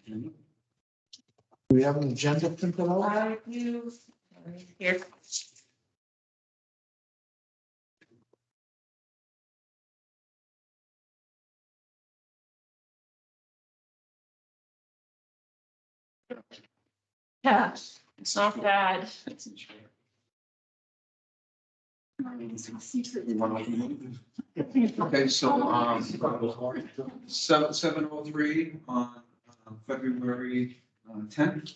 Do we have an agenda printed out? I do. Here. Yeah, it's not bad. Okay, so, 7:03 on February 10th,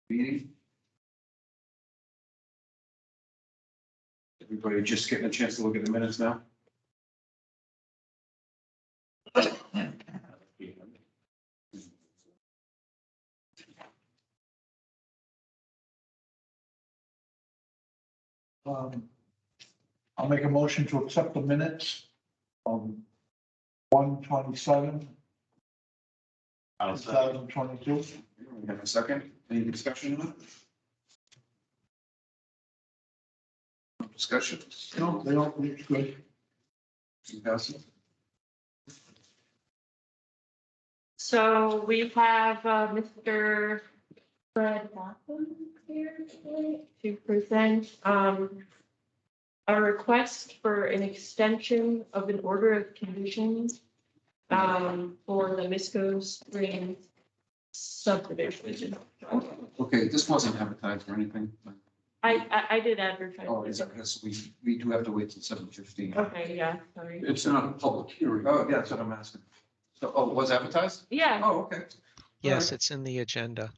meeting. Everybody just getting a chance to look at the minutes now? I'll make a motion to accept the minutes from 1/27, 2022. We have a second, any discussion on it? No discussion? No, they all look good. Pass it. So we have Mr. Fred Malcolm here today to present a request for an extension of an order of conditions for the Misco Springs subdivision. Okay, this wasn't advertised or anything. I did advertise. Oh, is that because we do have to wait till 7:15? Okay, yeah, sorry. It's not a public hearing. Oh, yeah, that's what I'm asking. So, oh, it was advertised? Yeah, Oh, okay. Yes, it's in the agenda.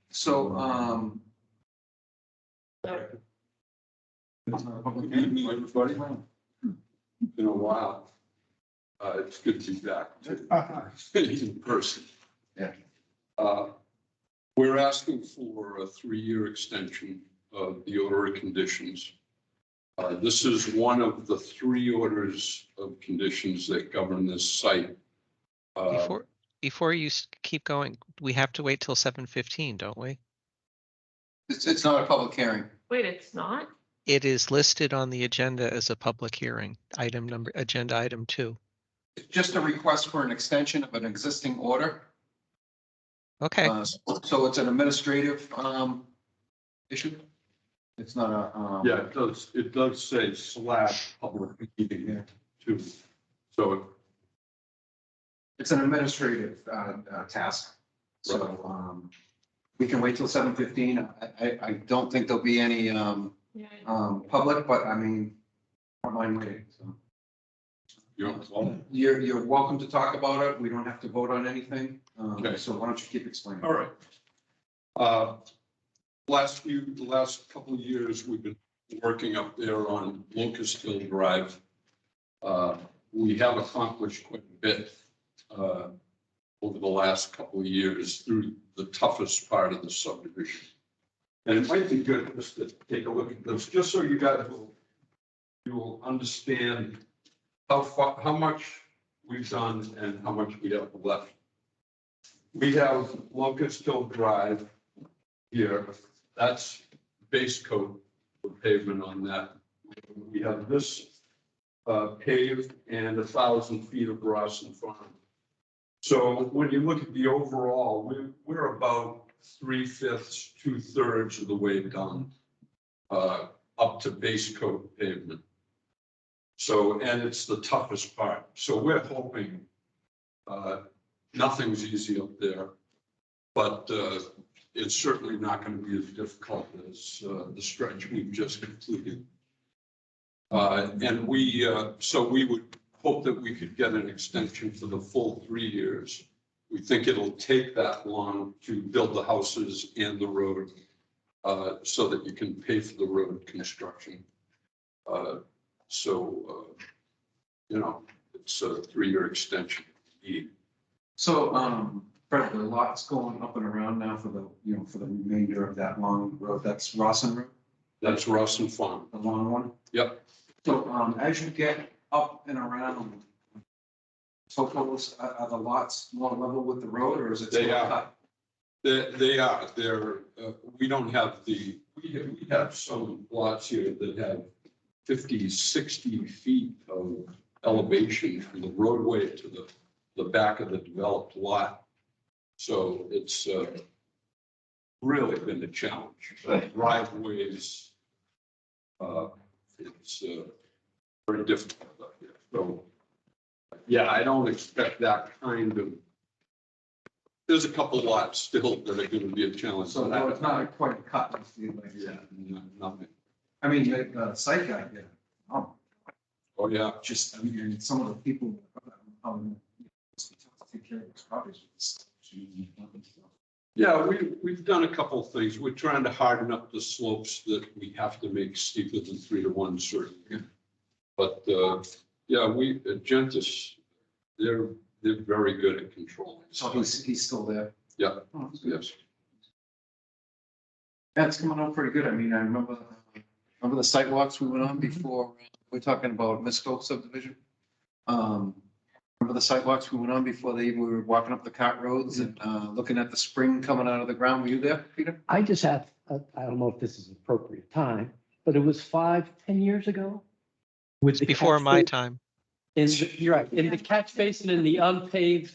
So, so it's not a public Good hearing. evening, everybody. Been a while. It's good to be back in person. Yeah. We're asking for a 3-year extension of the order of conditions. This is one of the 3 orders of conditions that govern this site. Before you keep going, we have to wait till 7:15, don't we? It's not a public hearing. wait, it's not? It is listed on the agenda as a public hearing, agenda item 2. It's just a request for an extension of an existing order. Okay, So it's an administrative, issue? It's not a, Yeah, it does say / public meeting too. So it's an administrative, task. So, we can wait till 7:15. I don't think there'll be any, Yeah. public, but I mean, I don't mind waiting, so. you're, You're welcome to talk about it. We don't have to vote on anything. Okay. So why don't you keep explaining? all right. The last couple of years, we've been working up there on Locust Hill Drive. We have accomplished quite a bit over the last couple of years through the toughest part of the subdivision. And it might be good just to take a look at this, just so you guys will understand how much we've done and how much we have left. We have Locust Hill Drive here. That's base coat of pavement on that. We have this paved and 1,000 feet of Rossin Farm. So when you look at the overall, we're about 3/5, 2/3 of the way done up to base coat pavement. So, and it's the toughest part. So we're hoping nothing's easy up there, but it's certainly not going to be as difficult as the stretch we've just completed. And so we would hope that we could get an extension for the full 3 years. We think it'll take that long to build the houses and the road so that you can pay for the road construction. It's a 3-year extension. So, Fred, the lot's going up and around now for the remainder of that long road. That's Rossin Road, That's Rossin Farm. the long one. Yep. So, as you get up and around, so close, are the lots more level with the road, or is it? They still are. cut? They are. We don't have we have some lots here that have 50, 60 feet of elevation from the roadway to the back of the developed lot. So it's really been a challenge. Driveways, it's very difficult up here. So, yeah, I don't expect that kind of, there's a couple lots still that are going to be a challenge. So no, it's not quite cut and see like, Yeah, nothing. I mean, the site guy, yeah. Oh, yeah. Just, I mean, some of the people, take care of those properties. Yeah, we've done a couple of things. We're trying to harden up the slopes that we have to make steeper than 3-to-1 certainly. But, yeah, Gentis, they're very good at controlling. So he's still there? Yeah, Oh, that's good. yes. Yeah, it's coming out pretty good. I mean, I remember the sidewalks we went on before, we're talking about Misco subdivision. Remember the sidewalks we went on before we were walking up the cart roads and, looking at the spring coming out of the ground? Were you there, Peter? I just have, I don't know if this is appropriate time, but it was 5-10 years ago. With the Before catch my ba- time. You're right, in the catch basin in the unpaved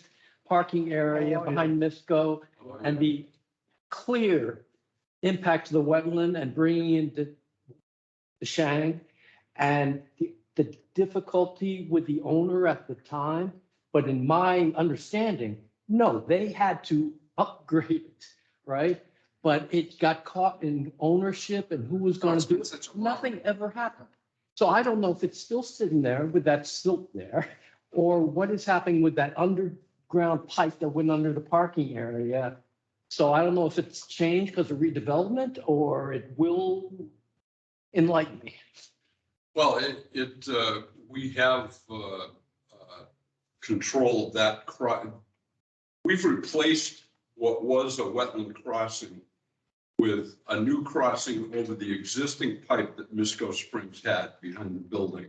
parking area Oh, yeah. behind Misco and the clear impact to the wetland and bringing in the Shang and the difficulty with the owner at the time. But in my understanding, no, they had to upgrade it, right? But it got caught in ownership and who was going to do it. Nothing ever happened. So I don't know if it's still sitting there with that silt there, or what is happening with that underground pipe that went under the parking area. So I don't know if it's changed because of redevelopment or it will enlighten me. Well, we have control of that. We've replaced what was a wetland crossing with a new crossing over the existing pipe that Misco Springs had behind the building.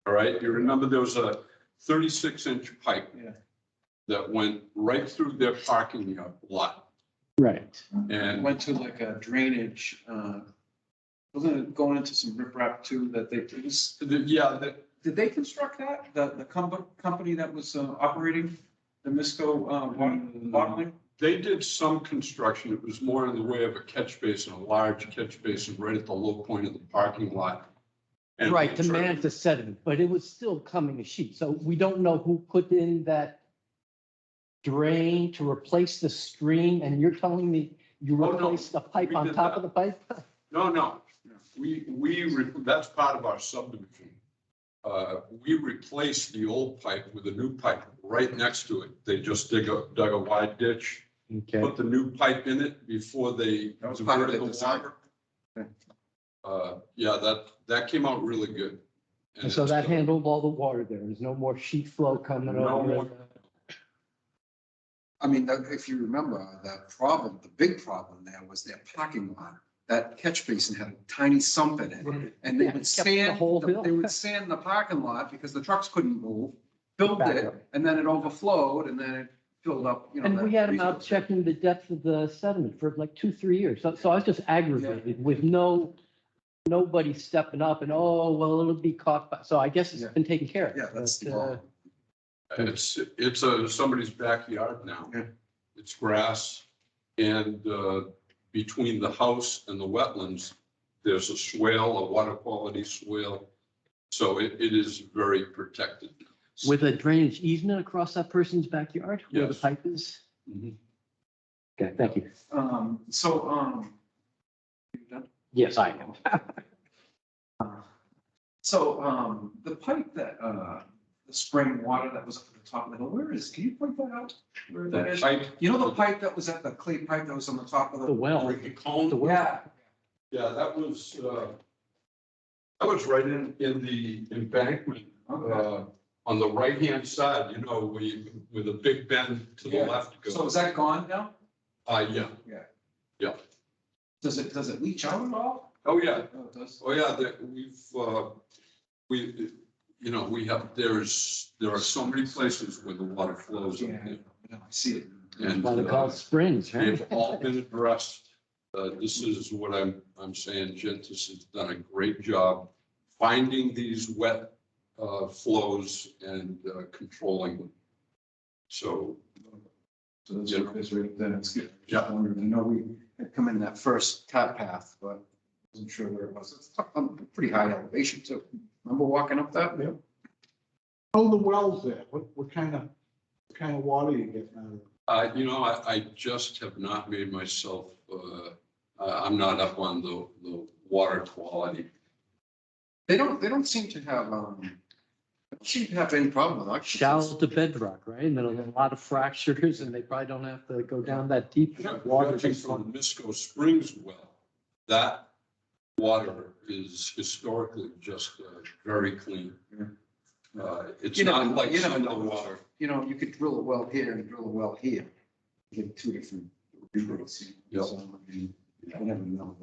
All right, you remember there was a 36-inch pipe that went right through their parking lot. Right. And Went to like a drainage, wasn't it going into some riprap too that they, yeah, did they construct that? The company that was operating the Misco bottling? they did some construction. It was more in the way of a catch basin, a large catch basin right at the low point of the parking lot. And Right, to manage the sediment, but it was still coming a sheet. So we don't know who put in that drain to replace the stream. And you're telling me you Oh, no, replaced the pipe we on did top that. of the pipe? No. That's part of our subdivision. We replaced the old pipe with a new pipe right next to it. They just dug a wide ditch, Okay. put the new pipe in it before they That was part of diverted the the design. water. Yeah, that came out really good. And so it's, that handled all the water there. There's no more sheet flow coming No over. more. I mean, if you remember, the big problem there was their parking lot. That catch basin had a tiny sump in it. And they Yeah, would it kept the sand, whole hill. they would sand the parking lot because the trucks couldn't move, filled Back it, up. and then it overflowed, and then it filled up, you know. And that we had them out refill. checking the depth of the sediment for like 2-3 years. So I was just aggravated with nobody stepping up and, oh, well, it'll be caught by, so I guess it's Yeah. been taken care of. Yeah, that's the But, problem. it's somebody's backyard now. Yeah. It's grass, and between the house and the wetlands, there's a swale, a water quality swale. So it is very protected. With a drainage easement across that person's backyard where the Yes. pipe is? Mhm. Okay, thank you. You done? Yes, I am. So, the pipe that, the spring water that was up at the top of the hill, can you point that out? Where that is? Pipe, You know the pipe that was at the clay pipe that was on the top of the? The well. like the cone. The well. Yeah, Yeah, that was right in the embankment, on the right-hand side, with a big bend to the Yeah. left. so is that gone now? Yeah. Does it leach out at all? Oh, yeah. Oh, it does. Oh, yeah, there are so many places where the water flows. Yeah, I see it. And Why they call it springs, right? they've all been addressed. This is what I'm saying, Gentis has done a great job finding these wet flows and controlling them. So So that's right, then it's good. Just wondering, I know we had come in that first cart path, but wasn't sure where it was. It's up on pretty high elevation too. Remember walking up that? Yep. Oh, the wells there, what kind of water you getting out of it? You know, I just have not made myself, I'm not up on the water quality. They don't seem to have, any problem with occupancy. Shallow to bedrock, right? And then a lot of fractures and they probably don't have to go down that deep. Water Judging just from Misco Springs well, that water is historically just very clean. It's You never not know, like you never some know of the water. water. You know, you could drill a well here and drill a well here. You get two different results. Yep. So, I mean, you never know.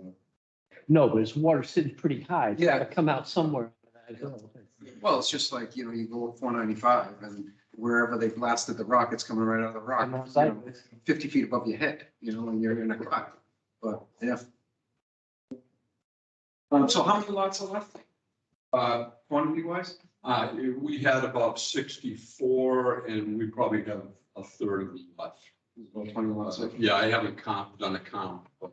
No, but it's water sitting pretty high. It's Yeah. gotta come out somewhere. That hill. Well, it's just like, you know, you go up 495 and wherever they blasted the rock, it's coming right out of the rock. Come on, you know, sideways. 50 feet above your head, you know, and you're in a crack. But, yeah. So how many lots are left? Quantity wise? We had about 64 and we probably have a third of them left. About 20 lots. Yeah, I haven't done a count, but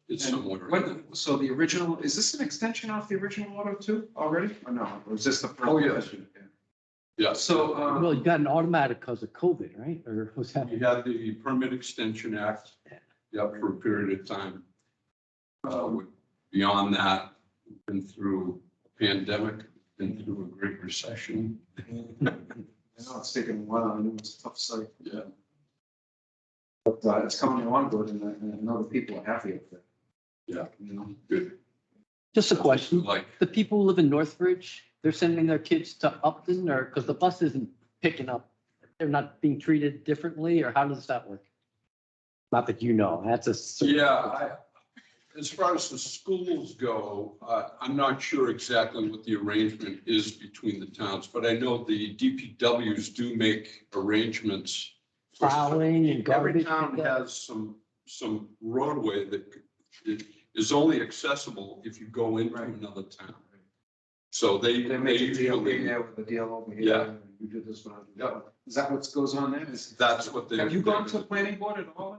it's And somewhere. so the original, is this an extension off the original auto two already? Or no? Or is this the? first Oh, yes. version? Yeah, So, Well, you got an automatic because of COVID, right? Or was that? we had the Permit Extension Act, for a period of time. Beyond that, we've been through a pandemic, been through a great recession. I know it's taken a while. I know it's a tough site. Yeah. But it's coming along good and I know the people are happy with it. Yeah. You know? Good. Just a question. Like, The people who live in Northbridge, they're sending their kids to Upton or, because the bus isn't picking up, they're not being treated differently, or how does that work? Not that you know, that's a. as far as the schools go, I'm not sure exactly what the arrangement is between the towns, but I know the DPWs do make arrangements. for- Plowing and Every garbage. town pickup. has some roadway that is only accessible if you go into Right. another town. So they They make a deal usually, there with a deal over here. Yeah. and You did this one. Is that what goes on there? that's what they. Have you gone to the planning board at all?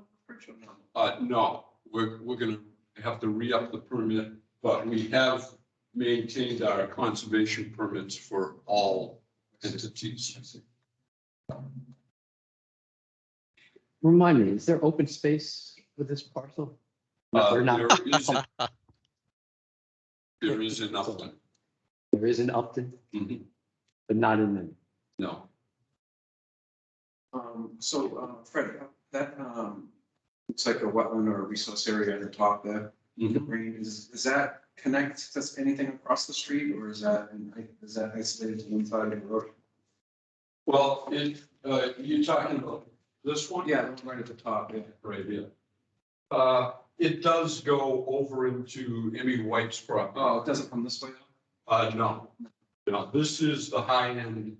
No, we're gonna have to re-up the permit, but we have maintained our conservation permits for all entities. Remind me, is there open space with this parcel? No, they're not. There is in Upland. There is in Upton, Mhm. but not in them. No, So Fred, that looks like a wetland or a resource area at the top there. The Mhm. green, is that connect to anything across the street or is that isolated to one side of the road? well, you're talking about this one? Yeah, right at the top, yeah. Right here. It does go over into Emmy White's property. Oh, it doesn't come this way? No, this is the high end.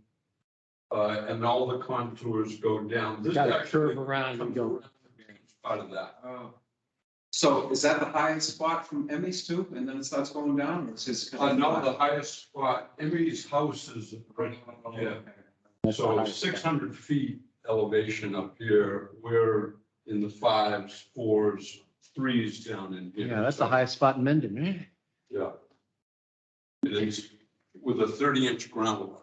And all the contours go down. This Got to actually curve around and comes go. around Part of that. Oh. So is that the highest spot from Emmy's too, and then it starts going down, or is his? No, the highest spot, Emmy's house is right here. That's the So highest spot. 600 feet elevation up here. We're in the 5s, 4s, 3s down in here. Yeah, that's So, the highest spot in Mendon, right? Yeah. It is with a 30-inch groundwater.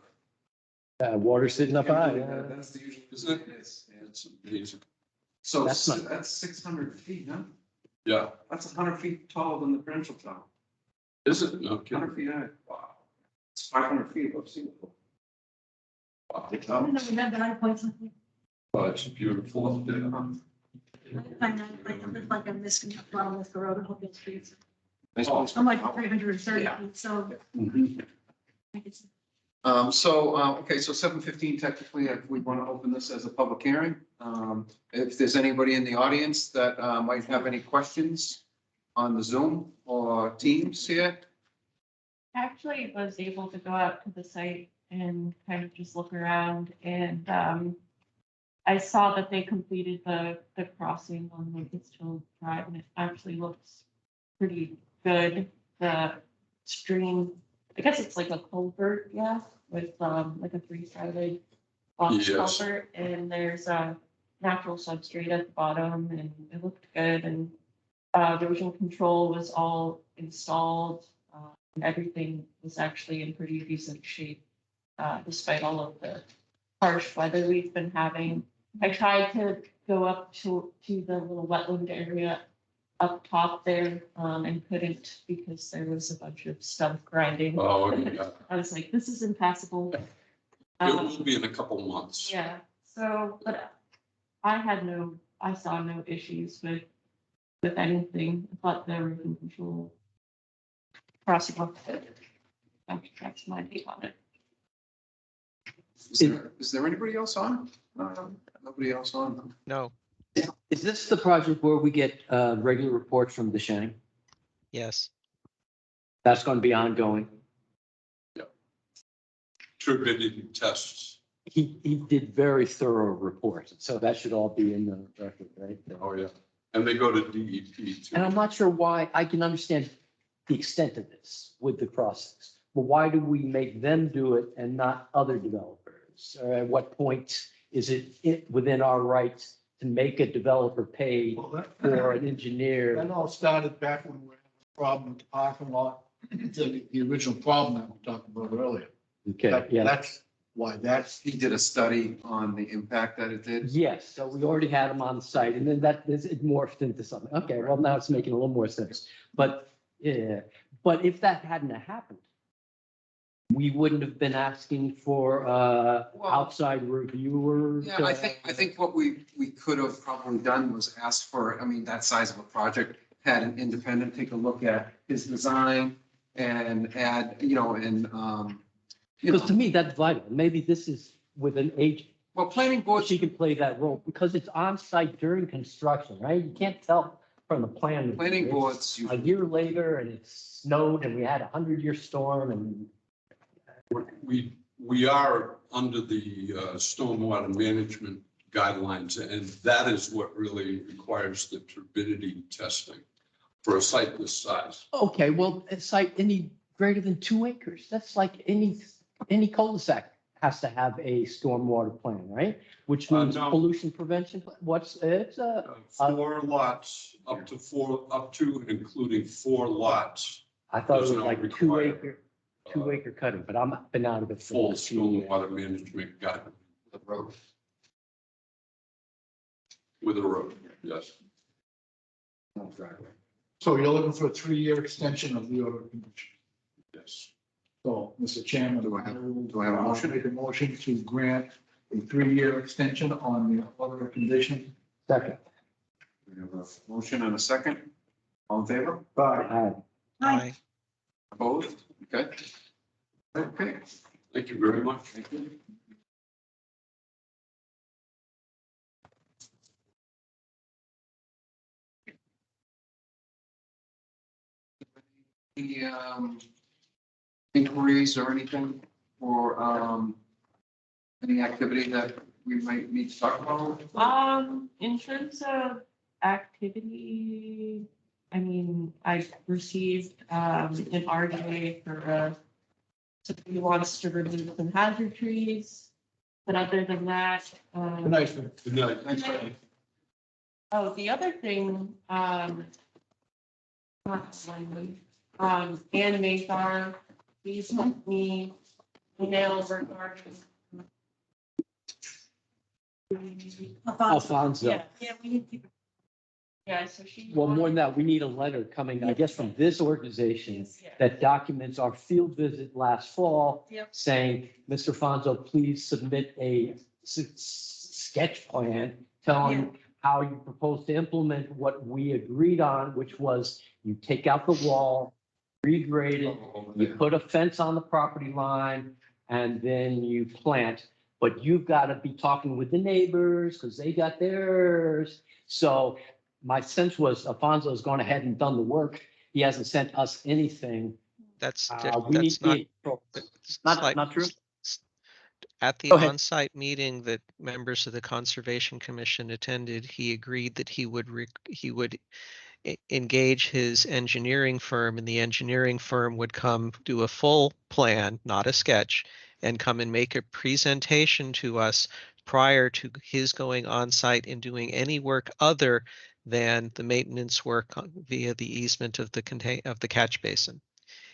Water sitting up high. Yeah. That's the usual. Isn't it? Yes, yeah. It's amazing. So That's not- that's 600 feet, huh? Yeah. That's 100 feet taller than the Prudential Tower. Is it? No 100 kidding. feet high. Wow. It's 500 feet above sea level. Wow. I don't remember, I point something. Oh, it's beautiful up there. I know, like I'm missing a problem with the road, I hope it's streets. Nice Oh. place. I'm like 330 Yeah. feet, so. Mhm. I think it's- Okay, so 7:15 technically, if we want to open this as a public hearing. If there's anybody in the audience that might have any questions on the Zoom or Teams here. Actually was able to go out to the site and kind of just look around and, I saw that they completed the crossing on Lucasville Drive and it actually looks pretty good. The stream, I guess it's like a culvert, yeah, with, like a 3-sided box Yes. culvert and there's natural substrate at the bottom and it looked good and erosion control was all installed. And everything was actually in pretty decent shape, despite all of the harsh weather we've been having. I tried to go up to the little wetland area up top there, and couldn't because there was a bunch of stump grinding. Oh, yeah. I was like, this is impassable. It will be in a couple months. Yeah, so, but I saw no issues with anything. I thought the erosion control crossing off that's my take on it. Is there anybody else on? Nobody else on? No, Is this the project where we get regular reports from the Shang? yes. That's going to be ongoing. Turbidity tests. He did very thorough reports, so that should all be in the record, right? Oh, yeah. And they go to DEP too. And I'm not sure why, I can understand the extent of this with the crossings, but why do we make them do it and not other developers? Or at what point is it within our rights to make a developer pay for an engineer? That all started back when we had a problem with the parking lot, the original problem that we talked about earlier. Okay, yeah. That's why He did a study on the impact that it did. Yes, so we already had them on site and then it morphed into something. Okay, well, now it's making a little more sense. But, yeah, but if that hadn't have happened, we wouldn't have been asking for outside reviewers. Yeah, I think what we could have probably done was asked for, I mean, that size of a project, had an independent take a look at his design and add, Because to me, that's vital. Maybe this is with an agent. well, planning board, She can play that role because it's on site during construction, right? You can't tell from the plan. planning It's boards, A year later and it snowed and we had 100-year storm and We are under the stormwater management guidelines, and that is what really requires the turbidity testing for a site this size. okay, well, it's like any greater than 2 acres. That's like any cul-de-sac has to have a stormwater plan, right? Which means No. pollution prevention. It's a, 4 lots, up to and including 4 lots, I thought it was Does not like require, 2 acre cutting, but I'm been out of it. for full a few years. stormwater management guide the road. with a road, yes. No driveway. So you're looking for a 3-year extension of the order of conditions. Yes. So, Mr. Chairman. Do I have a I'll motion? Make a motion to grant a 3-year extension on the order of conditions. Second. We have a motion and a second. All in favor? Bye. Aye. Opposed? Okay. Okay. Thank you very much. Thank you. Any inquiries or anything for any activity that we might need to talk about? In terms of activity, I mean, I received, an RDA for, somebody who wants to remove some hazard trees. But other than that, Good night, sir. Good night. Thanks, Freddie. oh, the other thing, not Lyman, Ann Mazar, he sent me email regarding. Alfonso. Yeah, Yeah, we need to. yeah, so she. Well, more than that, we need a letter coming, I guess, from this organization Yeah. that documents our field visit last fall. Yep. Saying, Mr. Fonzo, please submit a sketch plan telling how you propose to implement what we agreed on, which was you take out the wall, regrade it, you put a fence on the property line, and then you plant. But you've got to be talking with the neighbors because they got theirs. So my sense was Alfonso's gone ahead and done the work. He hasn't sent us anything. That's, We need that's not. the, Not true? At the Go ahead. on-site meeting that members of the Conservation Commission attended, he agreed that he would engage his engineering firm, and the engineering firm would come do a full plan, not a sketch, and come and make a presentation to us prior to his going on site and doing any work other than the maintenance work via the easement of the catch basin.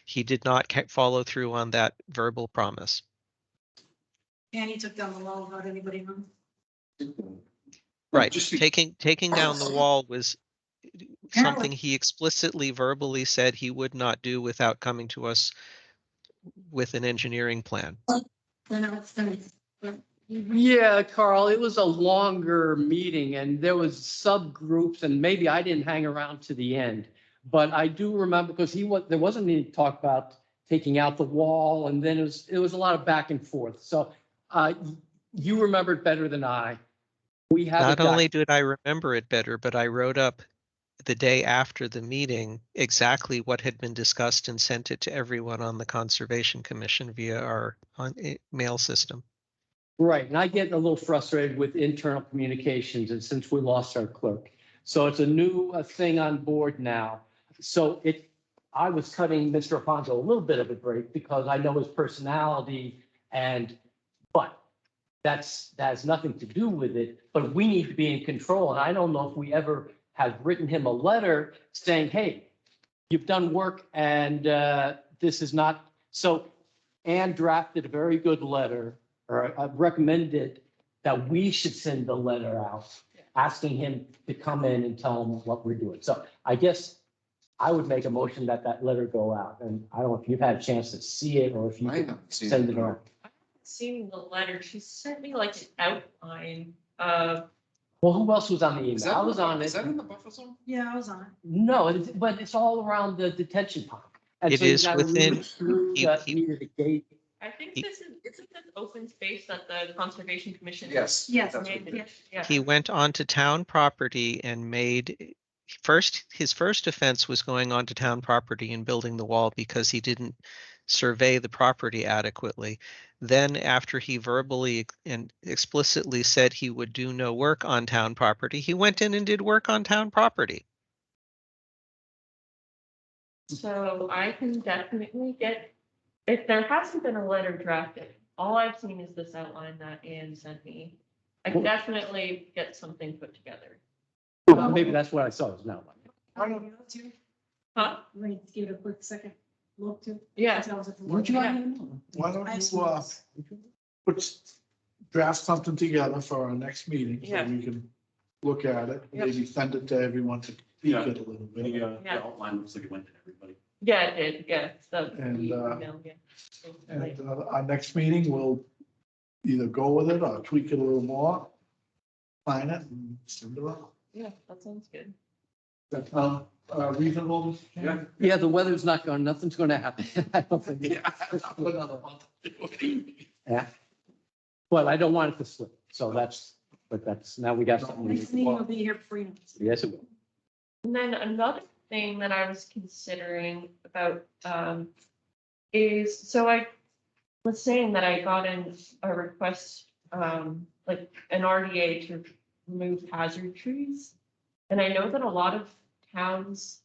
He did not follow through on that verbal promise. And he took down the wall without anybody knowing. Right, Just taking down the wall was Apparently. something he explicitly verbally said he would not do without coming to us with an engineering plan. Then it's done. Yeah, Carl, it was a longer meeting and there was subgroups and maybe I didn't hang around to the end. But I do remember because there wasn't any talk about taking out the wall and then it was a lot of back and forth. So you remembered better than I. We have Not only did I remember it better, but I wrote up the day after the meeting exactly what had been discussed and sent it to everyone on the Conservation Commission via our mail system. Right, and I get a little frustrated with internal communications and since we lost our clerk. So it's a new thing on board now. So I was cutting Mr. Afonso a little bit of a break because I know his personality but that has nothing to do with it, but we need to be in control. And I don't know if we ever have written him a letter saying, hey, you've done work and this is not. So Ann drafted a very good letter or recommended that we should send the letter out asking him to come in and tell him what we're doing. So I guess I would make a motion that letter go out. And I don't know if you've had a chance to see it or if you I can haven't seen send it. it around. Seeing the letter, she sent me like an outline of, Well, who else was on the Is email? that I was on Is it. that in the buffer zone? Yeah, I was on it. No, but it's all around the detention pond. And It so you is gotta within- move through he- that he- needed a gate. I think isn't this open space that the Conservation Commission? Yes. Yes, that's what- Mandated? Yeah. He went onto town property and his first offense was going onto town property and building the wall because he didn't survey the property adequately. Then after he verbally and explicitly said he would do no work on town property, he went in and did work on town property. So I can definitely if there hasn't been a letter drafted, all I've seen is this outline that Ann sent me. I can definitely get something put together. Well, maybe that's what I saw is now. Huh? Wait, give it a quick second. Look to. Yeah. Would you like? Why don't I have you, some notes. draft something together for our next meeting, so Yeah. we can look at it, Yep. maybe send it to everyone to peek Yeah. at a little bit. Yeah. The outline looks like it went to everybody. Yeah, it did, yeah. The And, email, yeah. And our next meeting, we'll either go with it or tweak it a little more, sign it and send it out. Yeah, that sounds good. That sound reasonable? Mr. Chairman? Yeah, the weather's not going, nothing's going to happen. I don't think. Yeah. Another month. Yeah. But I don't want it to slip. So now we got something. Next meeting will be here before you know. Yes, it will. And then another thing that I was considering about is, so I was saying that I got in a request, like an RDA to remove hazard trees. And I know that a lot of towns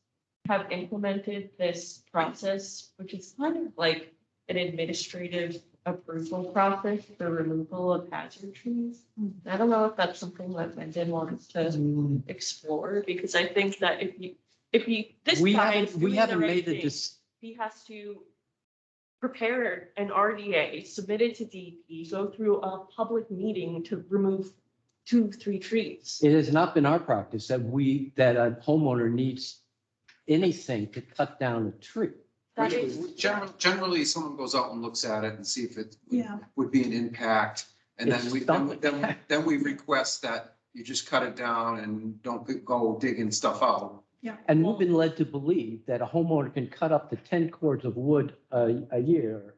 have implemented this process, which is kind of like an administrative approval process for removal of hazard trees. I don't know if that's something that Mendon wants to explore, because I think that if you, this We guy haven't, is we doing the haven't right made the, thing, he has to prepare an RDA, submit it to DEP, go through a public meeting to remove 2-3 trees. it has not been our practice that a homeowner needs anything to cut down a tree. That is, Generally, someone goes out and looks at it and see if it Yeah. would be an impact. And then It's we, stumping. then we request that you just cut it down and don't go digging stuff out. And we've been led to believe that a homeowner can cut up to 10 cords of wood a year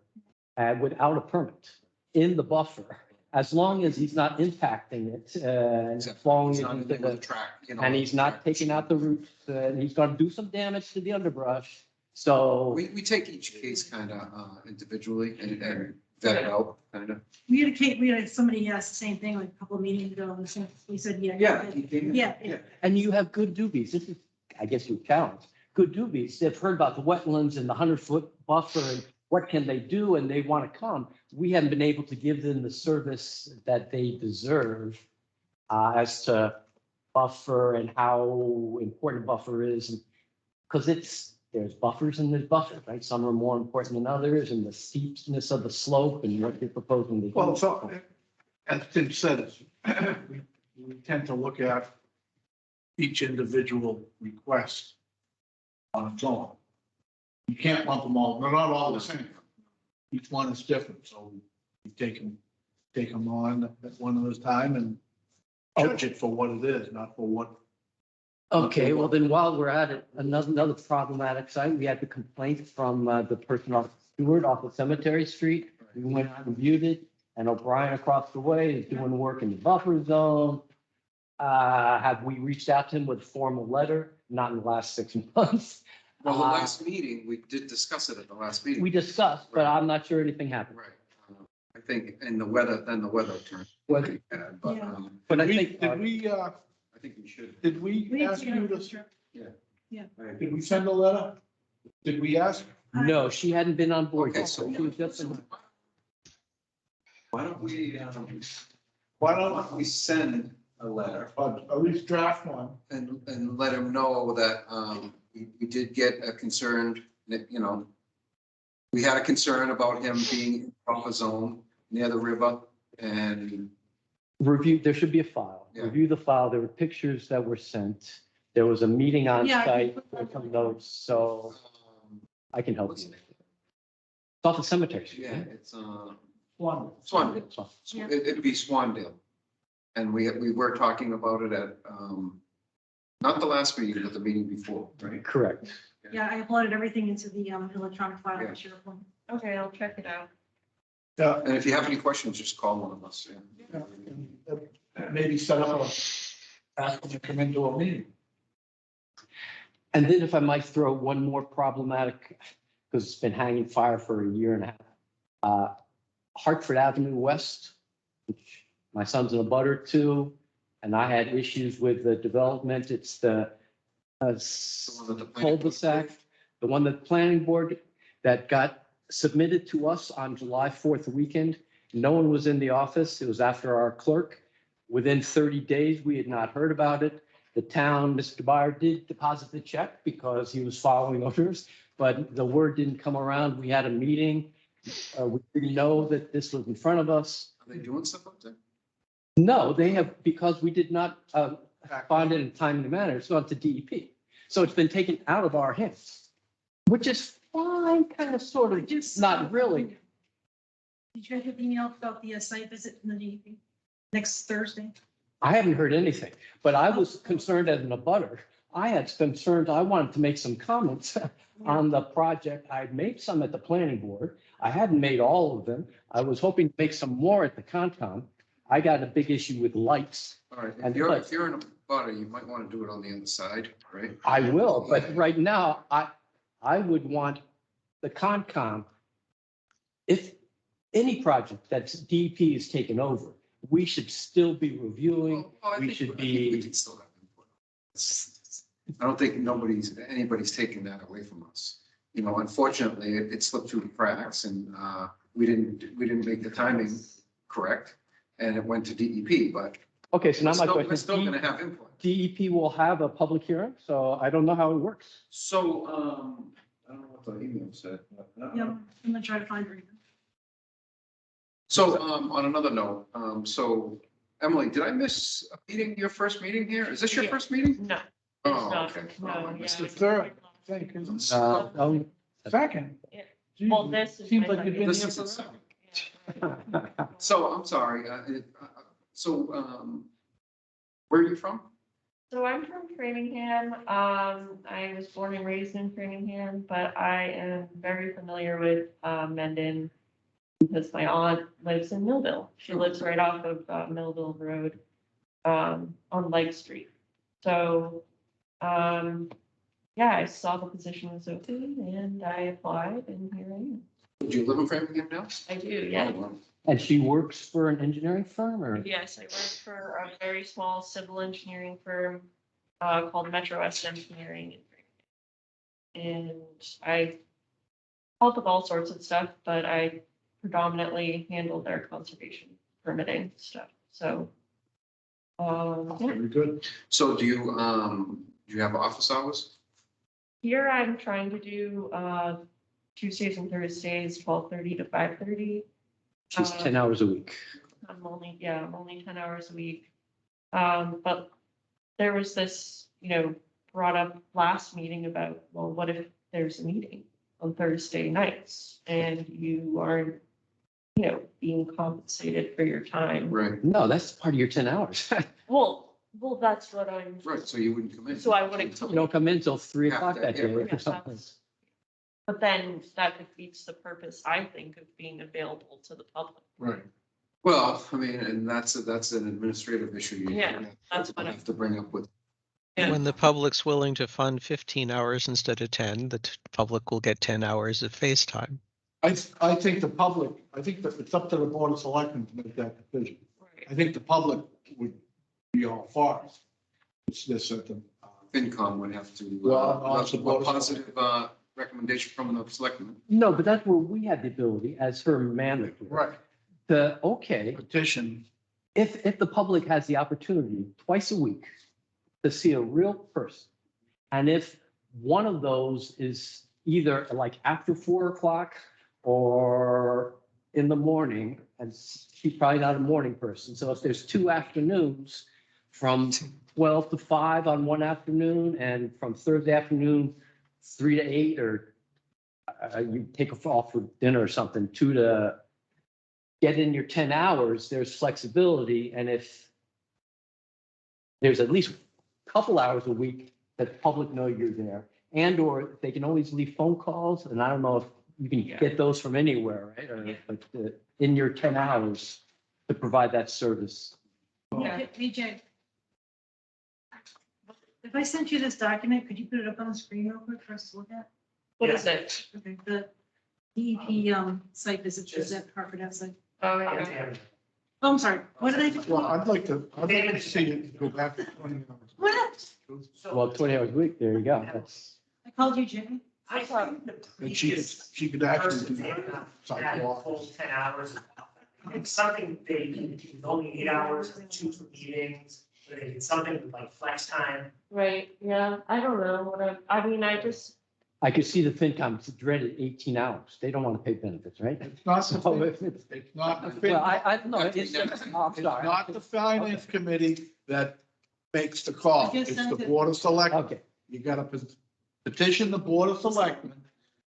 without a permit in the buffer, as long as he's not impacting it and falling It's not into anything with a the, track, you know. and he's not taking out the roots, and he's gonna do some damage to the underbrush. So, We take each case kind of individually and vet it out, kind of. We had somebody asked the same thing like a couple of meetings ago, and we said, yeah. Yeah. and you have good doobies. This is, I guess, your challenge. Good doobies. They've heard about the wetlands and the 100-foot buffer, and what can they do? And they want to come. We haven't been able to give them the service that they deserve as to buffer and how important buffer is. Because there's buffers and there's buffers, right? Some are more important than others, and the steepness of the slope and what you're proposing to do. Well, so, as Tim said, we tend to look at each individual request on its own. You can't lump them all, they're not all the same. Each one is different, so you take them on at one at a time and judge it for what it is, not for what. Okay, well then while we're at it, another problematic site, we had the complaint from the person off Stewart off of Cemetery Street. We went out and viewed it, and O'Brien across the way is doing work in the buffer zone. Have we reached out to him with a formal letter? Not in the last 6 months. Well, the last meeting, we did discuss it at the last meeting. We discussed, but I'm not sure anything happened. Right. I think, and the weather turned. Weather. bad, But, Yeah. But I Did think, I think we should. did we We ask you to, I did we send a letter? Did we ask? no, she hadn't been on board Okay, yet. so She was just in. why don't we, Why why don't, don't we send a letter at least draft one? and let him know that, we did get a concerned, that, we had a concern about him being in buffer zone near the river and Review, there should be a file. Yeah. Review the file. There were pictures that were sent. There was a meeting on Yeah, I site, put there were that some on. notes, so I can help what's you. it? It's off the cemetery. Yeah, it's, One. Swandale. So- Yeah. It'd be Swandale. And we were talking about it at, not the last meeting, but the meeting before, right? Correct. Yeah, I uploaded everything into the electronic file. Yeah. SharePoint. Okay, I'll check it out. Yeah, And if you have any questions, just call one of us. yeah, and maybe set up ask them to come into a meeting. And then if I might throw one more problematic, because it's been hanging fire for a year and a half. Hartford Avenue West, which my son's in a butter to, and I had issues with the development. It's the one that the planning board cul-de-sac, the one that the planning board that got submitted to us on July 4th weekend. No one was in the office. It was after our clerk. Within 30 days, we had not heard about it. The town, Mr. Byer did deposit the check because he was following orders, but the word didn't come around. We had a meeting. We didn't know that this was in front of us. Are they doing stuff up there? No, they have, because we did not respond in a timely manner, it's gone to DEP. So it's been taken out of our hands, which is fine, kind of, sort of, just not really. Did you guys get the email about the site visit from the DEP next Thursday? I haven't heard anything, but I was concerned as an abutter. I had concerns, I wanted to make some comments on the project. I'd made some at the planning board. I hadn't made all of them. I was hoping to make some more at the Concom. I got a big issue with lights. All right, And if you're in a butter, you might want to do it on the other side, right? I will, but right now, I would want the Concom, if any project that's DEP is taken over, we should still be reviewing. Well, I We think- should I think we be, can still have input. I don't think anybody's taking that away from us. Unfortunately, it slipped through the cracks and we didn't make the timing correct. And it went to DEP, but okay, so now my we're question, still gonna have input. DEP will have a public hearing, so I don't know how it works. So, I don't know what the email said. but, Yeah, I'm gonna try to find her. So, on another note, so Emily, did I miss a meeting, your first meeting here? Is this your Yeah. first meeting? No. Oh, it's not. okay. No, Oh, I yeah. missed The third, I think, isn't it? Oh, Second. Yeah. Geez, Well, this is Seems my like you've been This here is the forever. second. So, I'm sorry, where are you from? So I'm from Framingham. I was born and raised in Framingham, but I am very familiar with Mendon because my aunt lives in Millville. She lives right off of Millville Road on Lake Street. So, yeah, I saw the position was open and I applied and here I am. Do you live in Framingham now? I do, yeah. Oh, wow. and she works for an engineering firm or? Yes, I work for a very small civil engineering firm called Metro West Engineering. And I help with all sorts of stuff, but I predominantly handle their conservation permitting stuff, so. Yeah. Very good. So do you have office hours? Here I'm trying to do, Tuesdays and Thursdays, 12:30 to 5:30. She's 10 hours a week. I'm only 10 hours a week. But there was this, brought up last meeting about, well, what if there's a meeting on Thursday nights and you aren't, being compensated for your time? Right, No, that's part of your 10 hours. Well, that's what I'm, right, so you wouldn't come in. so I wouldn't. You don't come in till 3 o'clock that day. Yeah, or Yeah, something. But then that defeats the purpose, I think, of being available to the public. Right. Well, I mean, and that's an administrative issue. You Yeah, that's what I- have to bring up with. Yeah. When the public's willing to fund 15 hours instead of 10, the public will get 10 hours of face time. I think that it's up to the Board of Selectmen to make that decision. Right. I think the public would be all for it. It's just that the, FinCom would have to, Well, also- a positive, recommendation from the selectmen. No, but that's where we had the ability as her manager. right, Okay, petition, if the public has the opportunity twice a week to see a real person, and if one of those is either like after 4 o'clock or in the morning, and she's probably not a morning person, so if there's 2 afternoons from 12 to 5 on one afternoon, and from Thursday afternoon, 3 to 8, or you take a off for dinner or something, 2 to get in your 10 hours, there's flexibility. And if there's at least a couple hours a week that the public know you're there, and or they can always leave phone calls, and I don't know if you can get those from anywhere, right? Or but in your 10 hours to provide that service. Hey, Jay. If I sent you this document, could you put it up on the screen real quick for us to look at? What is it? Okay, the DEP site visit is at Hartford outside. Oh, yeah. Oh, I'm sorry. What did I do? well, I'd like to see it go back to 20 hours. What? Well, 20 hours a week, there you go. That's, I called you Jimmy. I thought, And she could actually do that. Sidewalks. Full 10 hours. It's something they can do, only 8 hours, and 2 for meetings, but they did something with like flex time. right, yeah, I don't know what I mean, I just, I could see the FinCom, it's dreaded 18 hours. They don't want to pay benefits, right? It's not the, So fin- if it's, it's not the, fin- well, I no, it's, I'm it's sorry. not the finance committee that makes the call. I just It's the sent it. Board of Selectmen. Okay, You gotta petition the Board of Selectmen,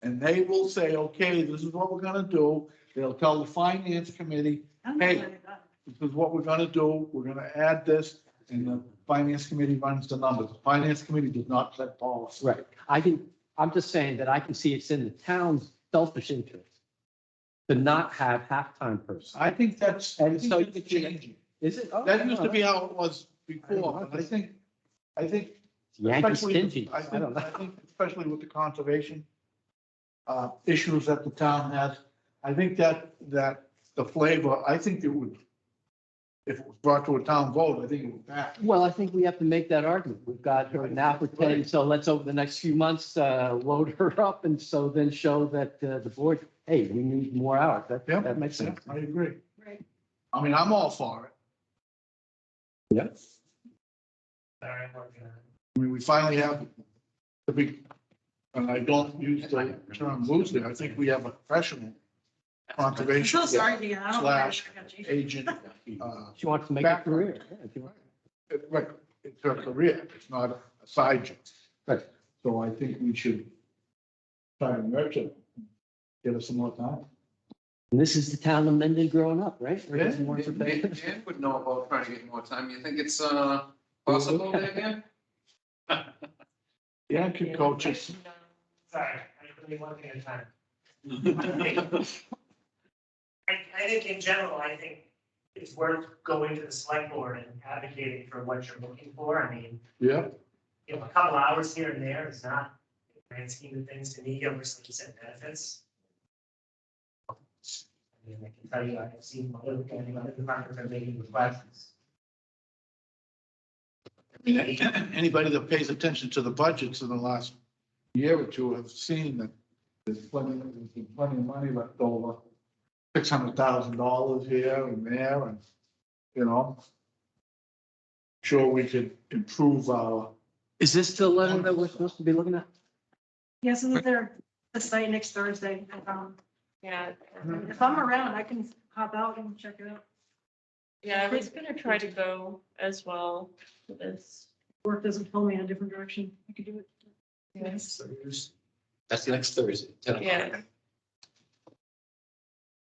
and they will say, okay, this is what we're gonna do. They'll tell the finance committee, I don't know Hey. what I got. this is what we're gonna do, we're gonna add this, and the finance committee runs the numbers. The finance committee does not set policy. right. I'm just saying that I can see it's in the town's selfish interest to not have halftime person. I think that's, And so you that's could change- changing. Is it? Oh, That used to be no, how it was before, but I think, it's Yankee especially, stingy. I I think, don't know. I think especially with the conservation issues that the town has, I think that the flavor, I think it would, if it was brought to a town vote, I think it would pass. Well, I think we have to make that argument. We've got her now for 10, so let's over the next few months, load her up and so then show that the board, hey, we need more hours. Yeah, That makes sense. I agree. Right. I mean, I'm all for it. Yeah. Sorry, I'm working on it. I mean, we finally have the big, and I don't use the term loosely, I think we have a professional I'm conservation so sorry, Deanna. I don't know why I slash got you. agent. She wants to make a career. Yeah, if you want. Right, it's her career, it's not a side job. Right. So I think we should try and nurture, it, get us some more time. And this is the town of Mendon growing up, right? Where there's Yeah. more to pay. Dan would know about trying to get more time. You think it's, possible there, Dan? Yeah, could coach us. Sorry, I can do one thing at a time. I think in general, I think it's worth going to the select board and advocating for what you're looking for. I mean, Yeah, a couple hours here and there is not, in the grand scheme of things, to me, almost like you said, benefits. I mean, I can tell you, I've seen other departments are making requests. anybody that pays attention to the budgets in the last year or two have seen that there's plenty of money left over. $600,000 here and there and, you know. Sure, we could improve our, Is this the letter that we're supposed to be looking at? Yes, and they're the site next Thursday. Yeah. If I'm around, I can hop out and check it out. Yeah, I was gonna try to go as well to this. Work doesn't pull me in a different direction. I could do it. Yes. That's next Thursday, 10 o'clock. Yeah.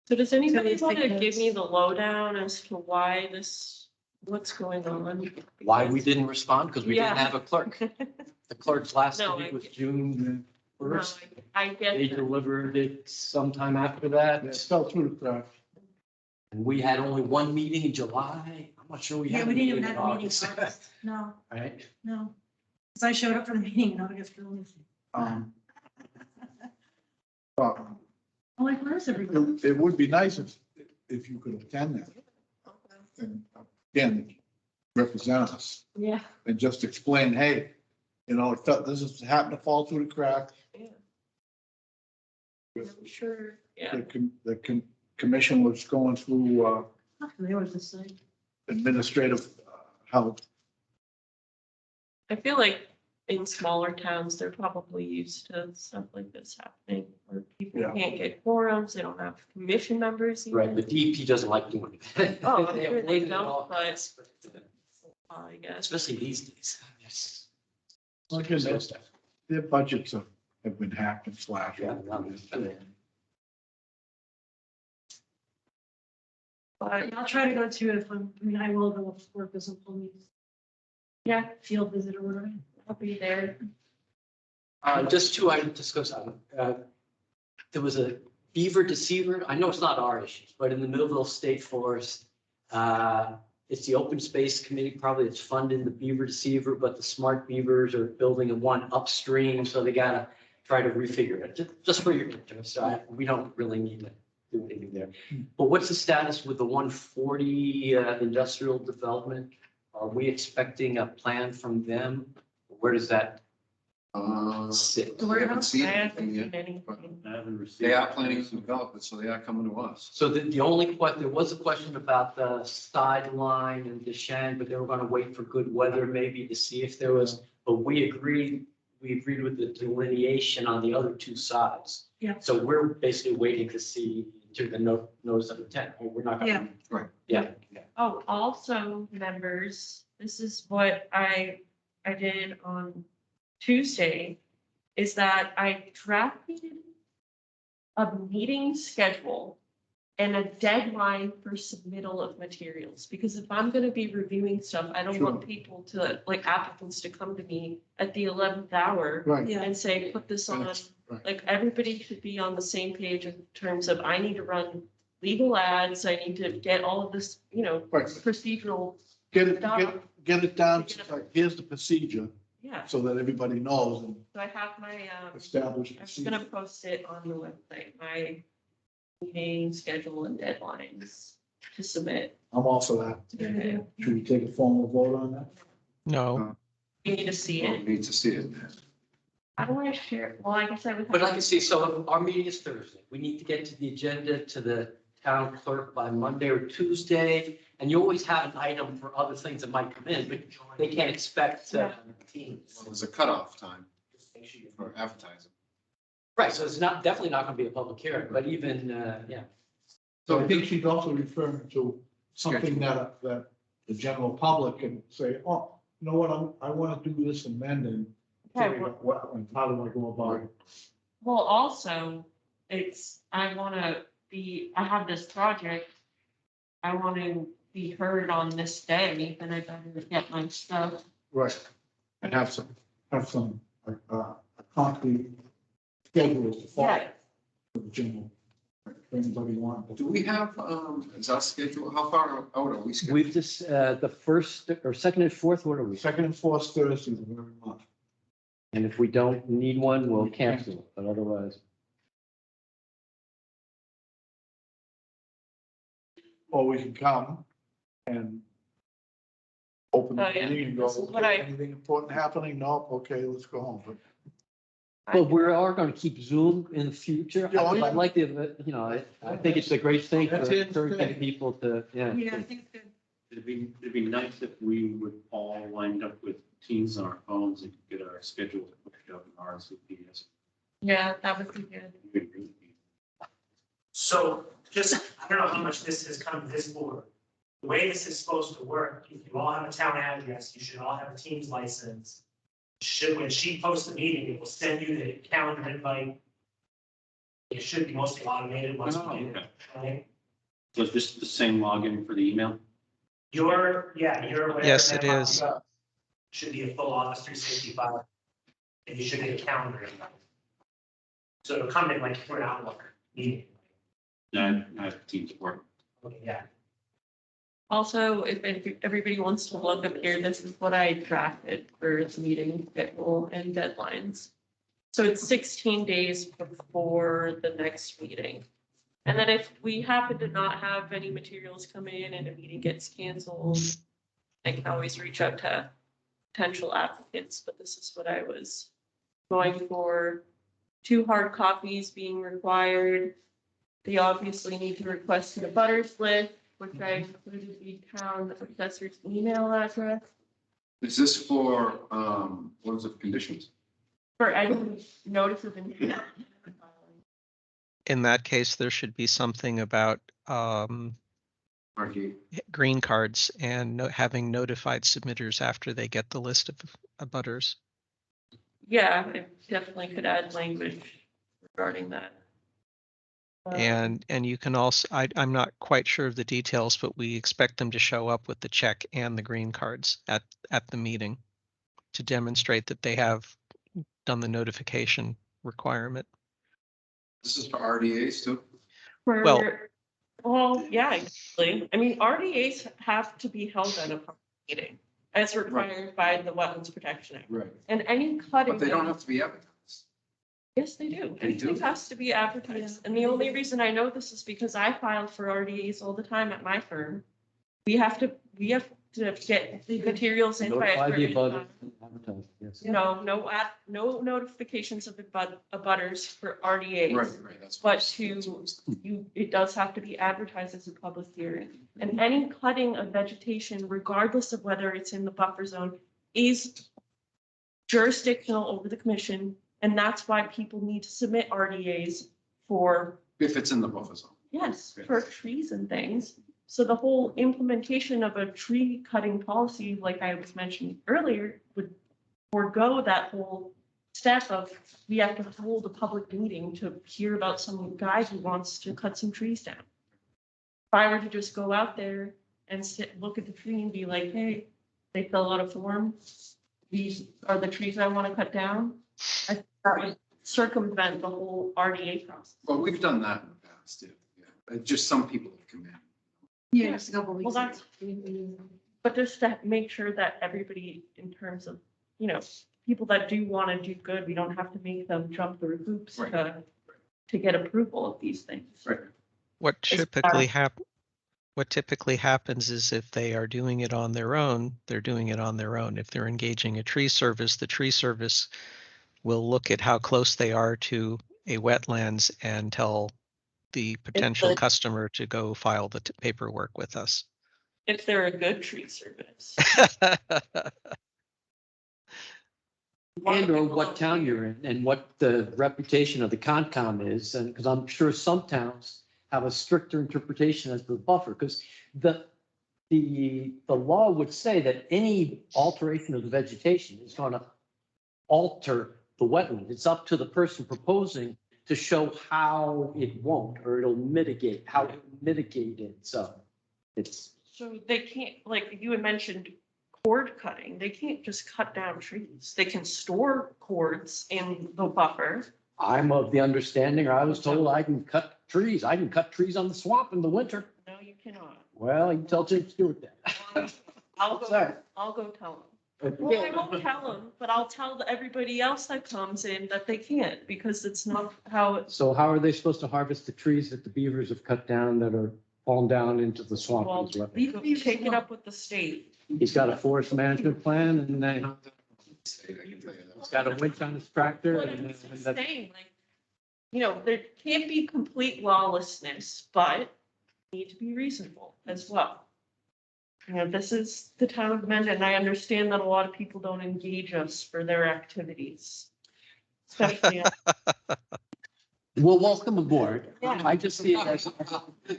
So does anybody Somebody's want to taking give notes. me the lowdown as to why this, what's going on? Why we didn't respond? Because we didn't Yeah. have a clerk. The clerk's last No, date I was get- June No, 1st. I They get that. delivered it sometime after it that. fell through the cracks. And we had only one meeting in July. I'm not sure we Yeah, had. we a didn't even meeting have in a meeting. August. in August. No, Right? no. Because I showed up for the meeting in August really. But I'm like, where's everybody? it would be nice if you could attend that and again, represent us Yeah. and just explain, hey, you know, this has happened to fall through the cracks. I'm sure, yeah. The commission was going through They were just like, administrative help. I feel like in smaller towns, they're probably used to stuff like this happening, where people Yeah. can't get quorums, they don't have commission members. even. Right, the DEP doesn't like doing it. Oh, I'm They sure they avoid it at don't, all but- costs, I guess. especially these days. Yes. Like I said, their budgets have been hacked and slashed. Yeah, But I'll try to go too if I will go if work doesn't pull me. yeah, Field visit or whatever. I'll be there. Just two items discussed. There was a beaver deceiver. I know it's not our issues, but in the Millville State Forest, it's the Open Space Committee, probably it's funding the beaver deceiver, but the smart beavers are building a one upstream, so they gotta try to refigure it, just for your interest. We don't really need to do anything there. But what's the status with the 140 industrial development? Are we expecting a plan from them? Where does that sit? We haven't I seen haven't anything seen yet. anything. I haven't received. They are planning to develop it, so they are coming to us. So the only there was a question about the sideline and the shed, but they were gonna wait for good weather maybe to see if there was, but we agreed with the delineation on the other two sides. Yeah. So we're basically waiting to see to the notice of intent. We're not Yeah. gonna. Right. Yeah. Oh, also, members, this is what I did on Tuesday, is that I drafted a meeting schedule and a deadline for submittal of materials, because if I'm gonna be reviewing stuff, I don't want people to, like applicants to come to me at the 11th hour Right. Yeah. and say, put this on. That's right. Like, everybody should be on the same page in terms of, I need to run legal ads, I need to get all of this, Right. procedural, Get it down to like, here's the procedure yeah. so that everybody knows and So I have my, establish. I'm just gonna post it on the website, my meeting schedule and deadlines to submit. I'm also that. Okay. Should we take a formal vote on that? No, You need to see it. Need to see it. How do I share? Well, I guess I would. But like I say, so our meeting is Thursday. We need to get to the agenda to the town clerk by Monday or Tuesday. And you always have an item for other things that might come in, but they can't expect teams. Well, there's a cutoff time for advertising. Right, so it's definitely not gonna be a public hearing, but even, yeah. So I think she's also referring to something that the general public can say, oh, you know what, I want to do this amending. Okay, What, and how do I go about it? Well, also, I have this project. I want to be heard on this day, then I better get my stuff. Right. And have some a concrete schedule to follow Yeah, for the general. If anybody wants. Do we have, is our schedule, how far out are we scheduled? We've just, the first or second and fourth, what are we? Second and fourth Thursdays of every month. And if we don't need one, we'll cancel it, but otherwise. Or we can come and open the Oh, yeah. meeting and go, This is what okay, I- anything important happening? No, okay, let's go home. But But we are going to keep Zoom in the future. Yeah, oh, I yeah. like the, you know, I think it's a great thing for That's it. encouraging people to, yeah. Yeah, I think it's good. It'd be nice if we would all wind up with Teams on our phones and get our schedules pushed out in RSVPs. Yeah, that would be good. It would really be- So just, I don't know how much this has come to this board. The way this is supposed to work, if you all have a town address, you should all have a Teams license. Should, when she posts the meeting, it will send you the calendar invite. It should be mostly automated once Oh, we do okay. it, right? So it's just the same login for the email? Your, whatever. Yes, it that is. Should be a full Office 365. And you should get a calendar invite. So it'll come in like for an Outlook meeting. No, I have Teams at work. Okay, yeah. Also, if everybody wants to look up here, this is what I drafted for the meeting schedule and deadlines. So it's 16 days before the next meeting. And then if we happen to not have any materials come in and a meeting gets canceled, I can always reach out to potential applicants, but this is what I was going for. 2 hard copies being required. They obviously need to request the butters list, which I included the town assessor's email address Is this for, what is it, conditions? for any notice of intent. In that case, there should be something about RD. green cards and having notified submitters after they get the list of abutters. Yeah, I definitely could add language regarding that. And you can also, I'm not quite sure of the details, but we expect them to show up with the check and the green cards at the meeting to demonstrate that they have done the notification requirement. This is for RDAs too? Well- Well, yeah, actually, I mean, RDAs have to be held at a public meeting as required by the Wetlands Protection Act. Right. And any cutting. But they don't have to be advertised. Yes, they do. They do? Anything has to be advertised. And the only reason I know this is because I filed for RDAs all the time at my firm. We have to get the materials in by a Notify the certain abutter time. and advertise, yes. No notifications of the abutters for RDAs. Right, that's. But that's what it's- it does have to be advertised as a public hearing. And any cutting of vegetation, regardless of whether it's in the buffer zone, is jurisdictional over the commission. And that's why people need to submit RDAs for, If it's in the buffer zone. yes, for trees and things. So the whole implementation of a tree cutting policy, like I was mentioning earlier, would forego that whole step of we have to hold a public meeting to hear about some guy who wants to cut some trees down. If I were to just go out there and look at the tree and be like, hey, they fill out a form. These are the trees I want to cut down. I think that would circumvent the whole RDA process. Well, we've done that in the past too. Yeah. Just some people have come in. Yeah, just a couple weeks. Well, that's, but just to make sure that everybody in terms of, people that do want to do good, we don't have to make them jump through hoops Right. to get approval of these things. Right. What It's typically happens is if they are doing it on their own, they're doing it on their own. If they're engaging a tree service, the tree service will look at how close they are to a wetlands and tell the potential customer to go file the paperwork with us. If they're a good tree service. And or what town you're in and what the reputation of the Concom is, and because I'm sure some towns have a stricter interpretation as to the buffer, because the law would say that any alteration of the vegetation is going to alter the wetland. It's up to the person proposing to show how it won't, or it'll mitigate, how to mitigate it. So it's. So they can't, like you had mentioned, cord cutting, they can't just cut down trees. They can store cords in the buffer. I'm of the understanding, or I was told I can cut trees. I can cut trees on the swamp in the winter. No, you cannot. Well, you tell Jim Stewart that. I'll Sorry. go tell them. Well, I won't tell them, but I'll tell everybody else that comes in that they can't because it's not how it's. So how are they supposed to harvest the trees that the beavers have cut down that are falling down into the swamp? Well, take it up with the state. He's got a forest management plan and they, I can tell you that. It's got a winch on his tractor But and I'm just that's. saying, like, there can't be complete lawlessness, but need to be reasonable as well. This is the town of Mendon, and I understand that a lot of people don't engage us for their activities. Especially, Well, welcome aboard. Yeah. I just see it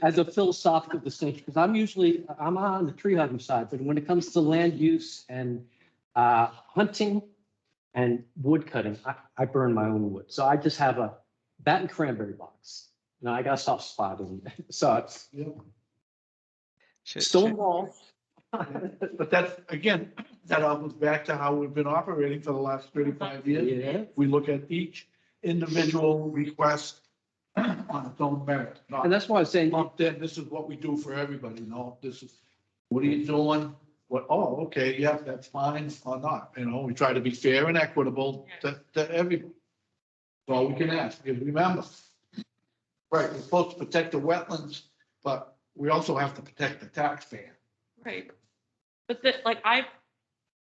as a philosophical distinction, because I'm on the tree hugging side, but when it comes to land use and hunting and wood cutting, I burn my own wood. So I just have that and cranberry box. I got a soft spot in it. So it's Should- stone wall. But that's, again, that all goes back to how we've been operating for the last 35 years. Yeah. We look at each individual request on its own merit, not And that's why I'm saying, lumped in, this is what we do for everybody, this is, what are you doing? What, oh, okay, yeah, that's fine or not, we try to be fair and equitable to everybody. That's all we can ask, because remember, right, we're supposed to protect the wetlands, but we also have to protect the taxpayer. right. But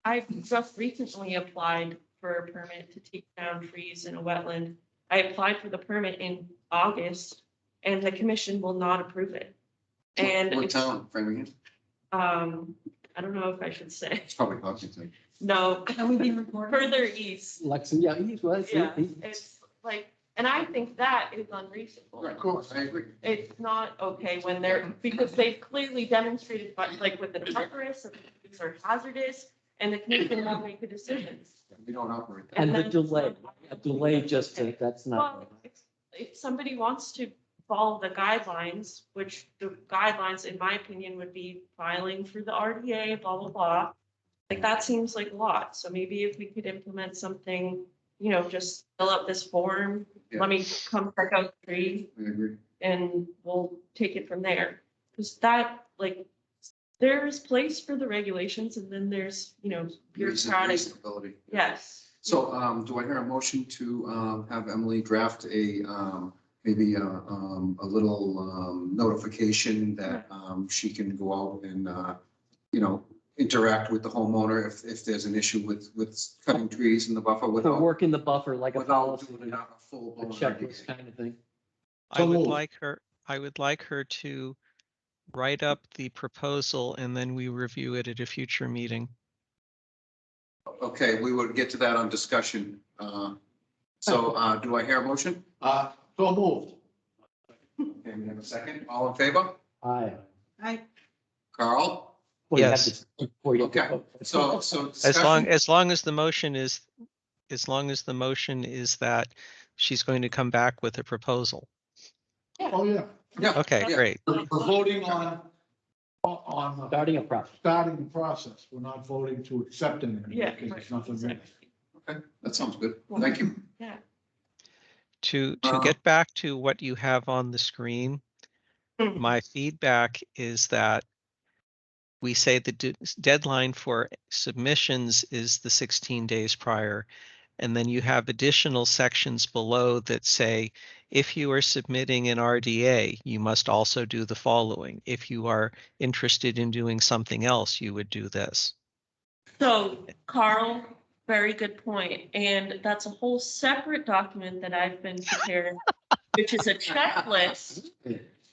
I've just recently applied for a permit to take down trees in a wetland. I applied for the permit in August and the commission will not approve it. And What it's, town, Framingham? I don't know if I should say, It's probably Hopkinton. no, Are we being recorded? further east. Lexington, yeah, he's right. Yeah, it's like, and I think that is unreasonable. Of course, I agree. It's not okay when they're, because they've clearly demonstrated, but like with the arborist, if these are hazardous, and the commission won't make a decision. We don't operate that. And the then- delay, a delay that's Well, not. if somebody wants to follow the guidelines, which the guidelines, in my opinion, would be filing through the RDA, blah, blah, blah. Like, that seems like a lot. So maybe if we could implement something, just fill out this form, Yeah. let me come check out the tree, We agree. and we'll take it from there. Because that, like, there's place for the regulations, and then there's, bureaucratic, Reasonability. yes. So, do I hear a motion to, have Emily draft maybe a little, notification that, she can go out and, interact with the homeowner if there's an issue with cutting trees in the buffer So without, working the buffer like a without policy, doing a full a blown. checklist kind of thing. I would moved. like her to write up the proposal and then we review it at a future meeting. Okay, we would get to that on discussion. So, do I hear a motion? So moved. Okay, we have a second. All in favor? Aye. Carl? Well, you have Yes. to- before you have to Okay, vote. so As long as the motion is that she's going to come back with a proposal. Oh, yeah. Yeah. Okay, Yeah. great. We're voting on Starting a process. starting the process. We're not voting to accept anything. Yeah. Because there's nothing in it. Okay, that sounds good. Thank you. Yeah. To Uh, get back to what you have on the screen, my feedback is that we say the deadline for submissions is the 16 days prior. And then you have additional sections below that say, if you are submitting an RDA, you must also do the following. If you are interested in doing something else, you would do this. So Carl, very good point. And that's a whole separate document that I've been preparing, which is a checklist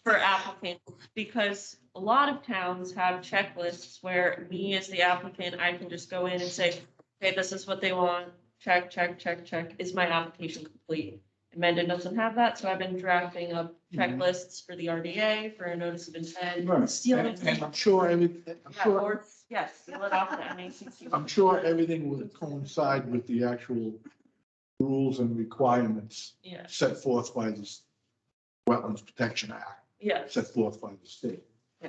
for applicants, because a lot of towns have checklists where me as the applicant, I can just go in and say, okay, this is what they want. Check, check, check, check. Is my application complete? And Mendon doesn't have that, so I've been drafting up checklists for the RDA, for a notice of intent. Right. Seal And it. and I'm sure Yes, seal it off to MACC. I'm sure everything will coincide with the actual rules and requirements Yeah, set forth by this Wetlands Protection Act, yes. set forth by the state.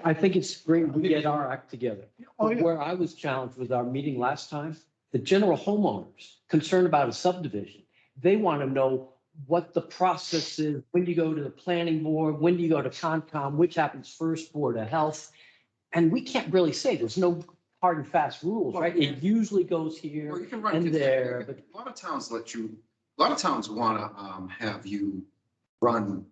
I think it's great we get our act together. Oh, yeah. Where I was challenged with our meeting last time, the general homeowners concerned about a subdivision, they want to know what the process is, when you go to the planning board, when do you go to Concom, which happens first, Board of Health. And we can't really say, there's no hard and fast rules, right? It usually goes Well, here you can run and it. there, but A lot of towns let you, a lot of towns want to have you run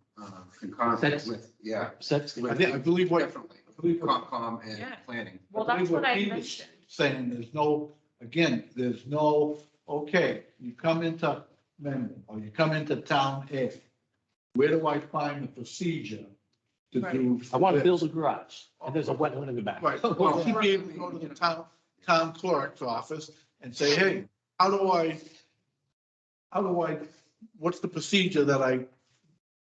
concurrently That's- with, yeah. that's, I believe what, Definitely. I believe what Concom and Yeah. planning. Well, I believe that's what I Pete is mentioned. saying, there's no again, there's no, okay, you come into Mendon, or you come into Town A. Where do I find the procedure to do? I want to this? build a garage and there's a wetland in the back. Right, well, he'd be able to go to the town clerk's office and say, hey, how do I, what's the procedure that I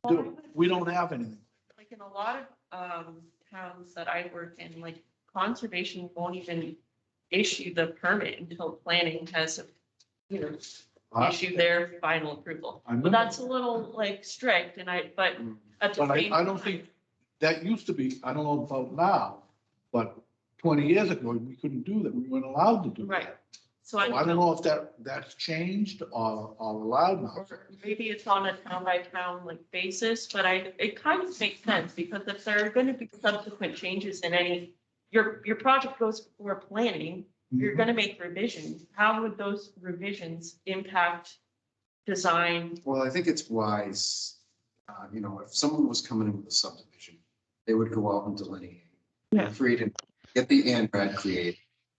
do? We don't have anything. Like in a lot of towns that I work in, like conservation won't even issue the permit until planning has, you know, issue their final approval. I know. But that's a little like strict and but at the But same I don't time- think, that used to be, I don't know about now, but 20 years ago, we couldn't do that. We weren't allowed to do that. Right. So So I don't know if that's changed or allowed now. Or maybe it's on a town by town like basis, but it kind of makes sense because if there are gonna be subsequent changes in any, your project goes before planning, you're gonna make revisions. How would those revisions impact design? Well, I think it's wise, you know, if someone was coming in with a subdivision, they would go out and delineate. Yeah. Create it, get the ANRAD created,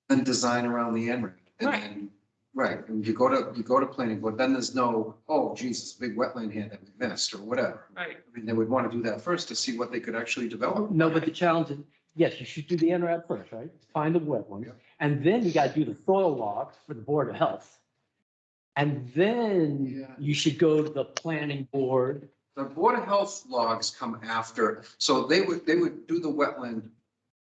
then design around the ANRAD. And Right. then, right, and you go to planning board, then there's no, oh, Jesus, big wetland here that we missed or whatever. Right. I mean, they would want to do that first to see what they could actually develop. No, but the challenge is, yes, you should do the NRAD first, right? Find the wetland. Yeah. And then you got to do the soil logs for the Board of Health. And then Yeah. you should go to the planning board. The Board of Health logs come after, so they would do the wetland,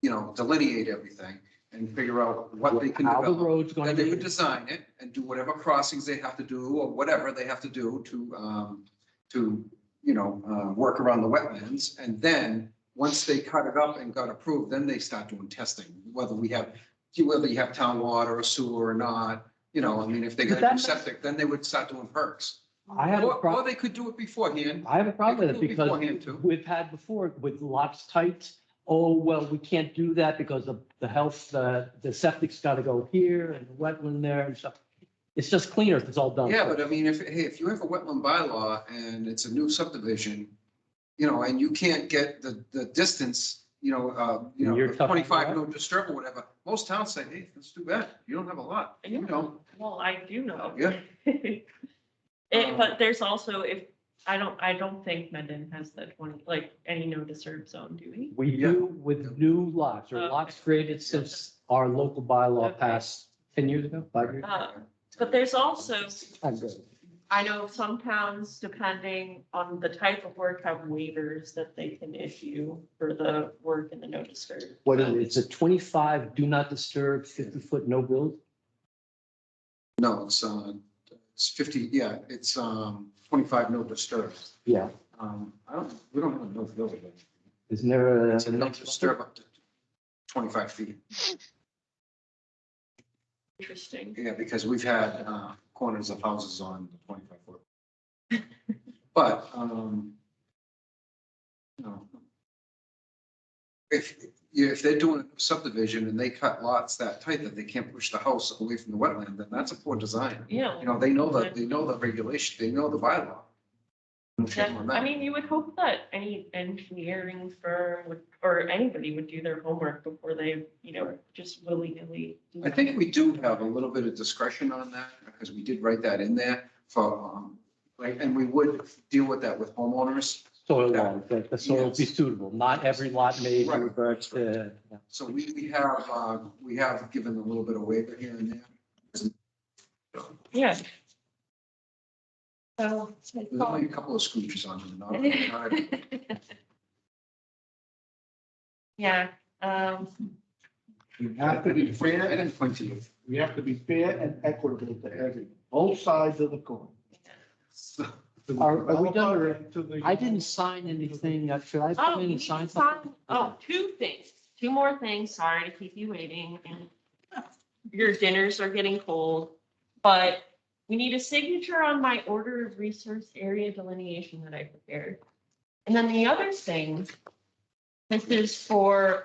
you know, delineate everything and figure out what they can How the develop. road's going Then to they would be. design it and do whatever crossings they have to do or whatever they have to do to, you know, work around the wetlands. And then, once they cut it up and got approved, then they start doing testing, whether you have town water or sewer or not. You know, I mean, if they But got that do makes- septic, then they would start doing perks. I have a Or problem. they could do it beforehand. I have a problem with it They could do it beforehand, because too. we've had before with lots tight. Oh, well, we can't do that because of the health, the septic's got to go here and the wetland there and stuff. It's just cleaner if it's all done. Yeah, but I mean, if you have a wetland bylaw and it's a new subdivision, you know, and you can't get the distance, You're tough on 25 that? no disturb or whatever, most towns say, hey, that's too bad. You don't have a lot. You know, Well, I do know. yeah. But there's also, I don't think Mendon has the 20, like any no disturb zone, do we? We do with new lots or Okay. lots created since our local bylaw Okay. passed 10 years ago, 5 years. But there's also, I'm good. I know some towns, depending on the type of work, have waivers that they can issue for the work in the no disturb. What is it? It's a 25 do not disturb, 50-foot no build? No, it's 50, yeah, it's 25 no disturb. Yeah. We don't have a no building. Isn't there It's a no a? disturb up to 25 feet. Interesting. Yeah, because we've had corners of houses on the 25 foot. But, you know, if they're doing a subdivision and they cut lots that tight that they can't push the house away from the wetland, then that's a poor design. Yeah. You know, they know the regulation, they know the bylaw. No shame on I that. mean, you would hope that any engineering firm would, or anybody would do their homework before they, just willy-nilly. do I think we do have a little bit of discretion on that because we did write that in there for, like, and we would deal with that with homeowners. Soil log, that the soil be Yes. suitable, not every lot may Right. revert to. yeah. So we have given a little bit of waiver here and there. Yeah. So. There's only a couple of scooches on them. not every- Yeah, We have to be I fair, didn't point to you. we have to be fair and equitable to every, both sides of the coin. To the Are we done, developer or- and to the- I didn't sign anything. Should I oh, come in we need and to sign sign, something? two more things, sorry to keep you waiting, and your dinners are getting cold, but we need a signature on my order of resource area delineation that I prepared. And then the other thing, this is for,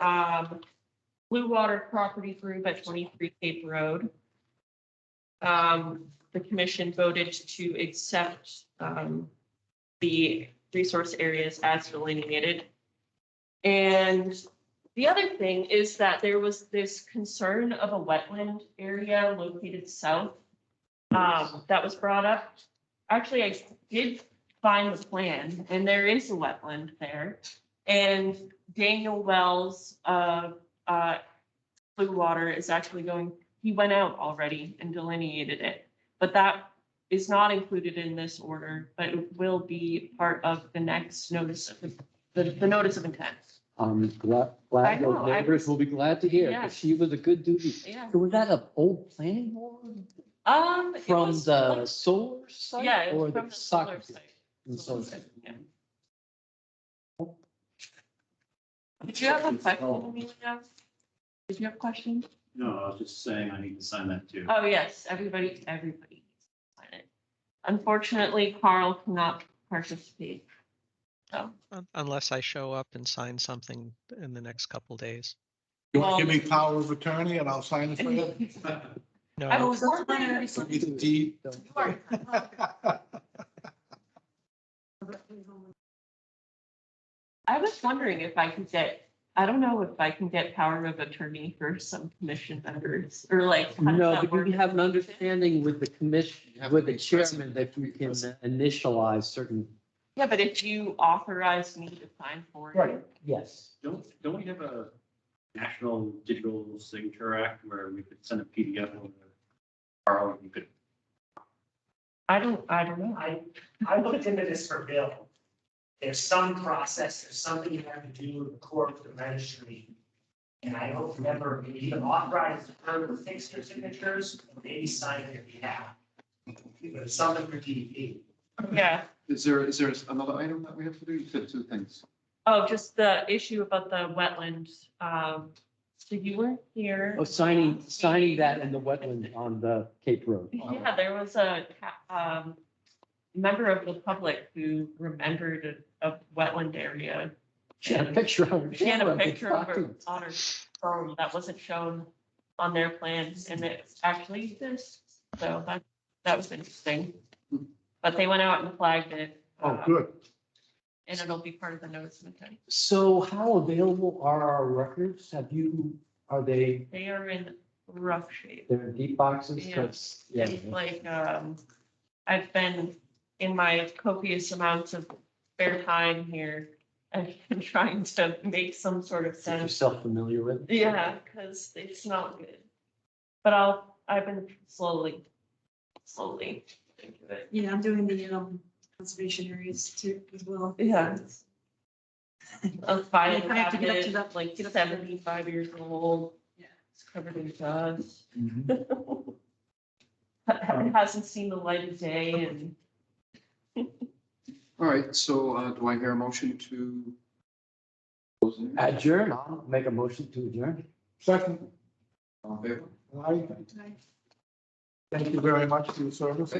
Blue Water Property Group at 23 Cape Road. The commission voted to accept, the resource areas as delineated. And The other thing is that there was this concern of a wetland area located south that was brought up. Actually, I did find the plan, and there is a wetland there. And Daniel Wells, Blue Water is actually going, he went out already and delineated it. But that is not included in this order, but it will be part of the next notice of the notice of intent. Glad I know, those neighbors will be glad to hear, Yeah. because she was a good duty. Yeah. So was that an old planning board It from was the like- solar site? Yeah, it or was from the solar site? site. The solar site. Yeah. Did you have a question, Amelia? Did you have a question? No, I was just saying I need to sign that too. Oh, yes, everybody needs to sign it. Unfortunately, Carl cannot participate. So, Unless I show up and sign something in the next couple days. You want to give me power of attorney and I'll sign it for you? No, I Oh, was is that the one I wondering, already Give signed? me the deed. You already signed. I was wondering if I could get, I don't know if I can get power of attorney for some commission members or like. how does No, that but work? you have an understanding with the commission, You have with to the be chairman, present. that you can initialize certain. Yeah, but if you authorize me to sign for it. Yes. Don't we have a National Digital Signature Act where we could send a PDF over to Carl, you could, I don't know. I looked into this for Bill. There's some process, there's something you have to do with the court, the registry. And I don't remember, if you can authorize her to fix your signatures, or maybe sign on your behalf. But it's something for DEP. Yeah. Is there another item that we have to do? You said two things. Oh, just the issue about the wetlands. So you weren't here. Oh, signing that in the wetland on the Cape Road. Yeah, there was a member of the public who remembered a wetland area. She had a picture on her. She had a camera, picture of her documents. on her phone that wasn't shown on their plans, and it actually exists. So that was interesting. But they went out and flagged it. Oh, good. And it'll be part of the notice of intent. So how available are our records? Are they, They are in rough shape. they're in deep boxes? Yeah. 'Cause, yeah. It's like, I've been in my copious amounts of spare time here. I've been trying to make some sort of Get sense. yourself familiar with? Yeah, because it's not good. But I've been slowly into it. Yeah, I'm doing the conservation areas too as well. Yeah. A file I have to get up to cabinet, that- like get up to that. 75 years old. Yeah. It's covered in dust. Mhm. It hasn't seen the light of day and All right, so do I hear a motion to close the meeting? Adjourn, I'll make a motion to adjourn. Second, All in favor? I thank you very much for your service.